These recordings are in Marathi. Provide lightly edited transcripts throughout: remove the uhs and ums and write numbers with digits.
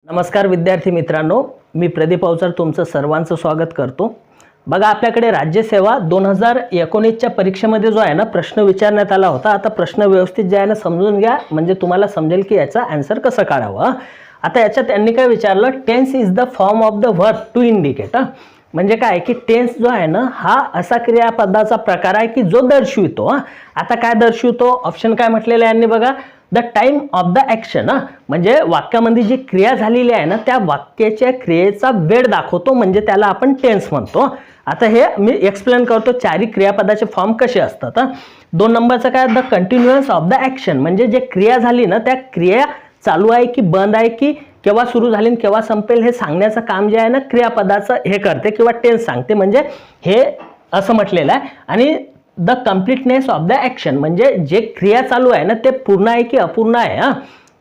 नमस्कार विद्यार्थी मित्रांनो, मी प्रदीप अवचर तुमचं सर्वांचं स्वागत करतो। बघा, आपल्याकडे राज्यसेवा 2019च्या परीक्षेमध्ये जो आहे ना प्रश्न विचारण्यात आला होता। आता प्रश्न व्यवस्थित जे आहे ना समजून घ्या, म्हणजे तुम्हाला समजेल की याचा आन्सर कसं काढावं। आता याच्यात त्यांनी काय विचारलं, tense is the form of the verb to indicate. म्हणजे काय की टेन्स जो आहे ना हा असा क्रियापदाचा प्रकार आहे की जो दर्शवितो। आता काय दर्शवितो, ऑप्शन काय म्हटलेलं आहे यांनी बघा, the time of the action. म्हणजे वाक्यामध्ये जी क्रिया झालेली आहे ना त्या वाक्याच्या क्रियेचा वेळ दाखवतो, म्हणजे त्याला आपण टेन्स म्हणतो। आता हे मी एक्सप्लेन करतो चारी क्रियापदाचे फॉर्म कसे असतात। 2 नंबरचं काय, द कंटिन्युअन्स ऑफ द ॲक्शन। म्हणजे जे क्रिया झाली ना त्या क्रिया चालू आहे की बंद आहे की केव्हा सुरू झाली केव्हा संपेल हे सांगण्याचं काम जे आहे ना क्रियापदाचं हे करते किंवा टेन्स सांगते, म्हणजे हे असं म्हटलेलं आहे। आणि the completeness of the action, म्हणजे जे क्रिया चालू आहे ना ते पूर्ण आहे की अपूर्ण आहे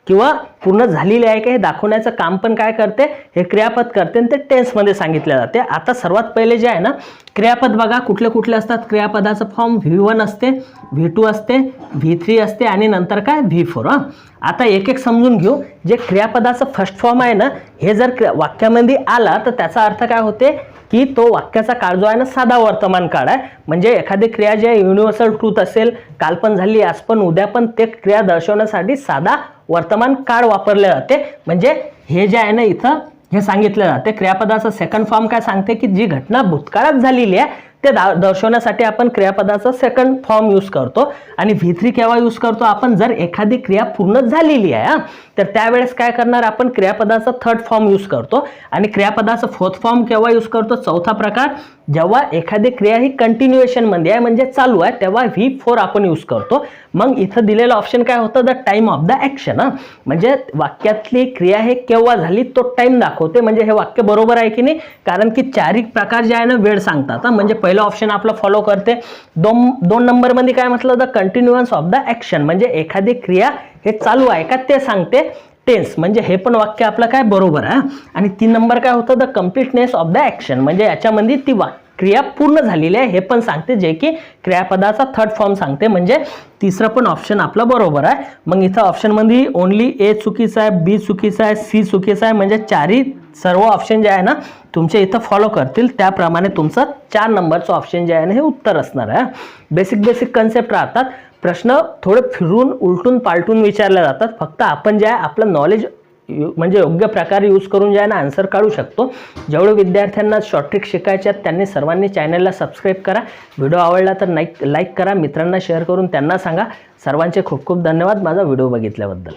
किंवा पूर्ण झालेली आहे का हे दाखवण्याचं काम पण काय करते, हे क्रियापद करते आणि ते टेन्समध्ये सांगितले जाते। आता सर्वात पहिले जे आहे ना क्रियापद बघा कुठले कुठले असतात। क्रियापदाचं फॉर्म V1 असते, V2 असते, V3 असते आणि नंतर काय V4। आता एक एक समजून घेऊ। जे क्रियापदाचं फर्स्ट फॉर्म आहे ना हे जर वाक्यामध्ये आला तर त्याचा अर्थ काय होते की तो वाक्याचा काळ जो आहे ना साधा वर्तमान काळ आहे। म्हणजे एखादी क्रिया जी आहे युनिव्हर्सल ट्रूथ असेल, काल पण झाली आज पण उद्या पण, ते क्रिया दर्शवण्यासाठी साधा वर्तमान काळ वापरले जाते। म्हणजे हे जे आहे ना इथं हे सांगितलं जाते। क्रियापदाचा सेकंड फॉर्म काय सांगते की जी घटना भूतकाळात झालेली आहे ते दर्शवण्यासाठी आपण क्रियापदाचा सेकंड फॉर्म यूज करतो। आणि V3 केव्हा यूज करतो आपण, जर एखादी क्रिया पूर्ण झालेली आहे तर त्यावेळेस काय करणार आपण क्रियापदाचा थर्ड फॉर्म यूज करतो। आणि क्रियापदाचा फोर्थ फॉर्म केव्हा यूज करतो, चौथा प्रकार, जेव्हा एखादी क्रिया ही कंटिन्युएशन मध्ये आहे म्हणजे चालू आहे तेव्हा V4 आपण यूज करतो। मग इथं दिलेलं ऑप्शन काय होतं, the time of the action. म्हणजे वाक्यातली क्रिया हे केव्हा झाली तो टाइम दाखवते। म्हणजे हे वाक्य बरोबर आहे की नाही, कारण की चारी प्रकार जे आहे ना वेळ सांगतात। म्हणजे पहिलं ऑप्शन आपलं फॉलो करते। 2 नंबर मध्ये काय म्हटलं, द कंटिन्युअन्स ऑफ द ॲक्शन, म्हणजे एखादी क्रिया हे चालू आहे का ते सांगते टेन्स, म्हणजे हे पण वाक्य आपलं काय बरोबर आहे। आणि 3 नंबर काय होतं, the completeness of the action, म्हणजे याच्यामध्ये ती क्रिया पूर्ण झालेली आहे हे पण सांगते, जे की क्रियापदाचा थर्ड फॉर्म सांगते। म्हणजे तिसरं पण ऑप्शन आपलं बरोबर आहे। मग इथं ऑप्शन मध्ये ओनली A चुकीचा आहे, B चुकीचा आहे, C चुकीचा आहे। म्हणजे चारी सर्व ऑप्शन जे आहे ना तुमचे इथं फॉलो करतील त्याप्रमाणे तुमचं 4 नंबरचं ऑप्शन जे आहे ना हे उत्तर असणार आहे। बेसिक कन्सेप्ट राहतात। प्रश्न थोडे फिरून उलटून पालटून विचारले जातात। फक्त आपण जे आहे आपलं नॉलेज म्हणजे योग्य प्रकारे यूज करून जे आहे ना आन्सर काढू शकतो। जेवढे विद्यार्थ्यांना शॉर्ट ट्रिक शिकायचे आहेत त्यांनी सर्वांनी चॅनलला सबस्क्राईब करा। व्हिडिओ आवडला तर लाईक करा, मित्रांना शेअर करून त्यांना सांगा। सर्वांचे खूप खूप धन्यवाद माझा व्हिडिओ बघितल्याबद्दल।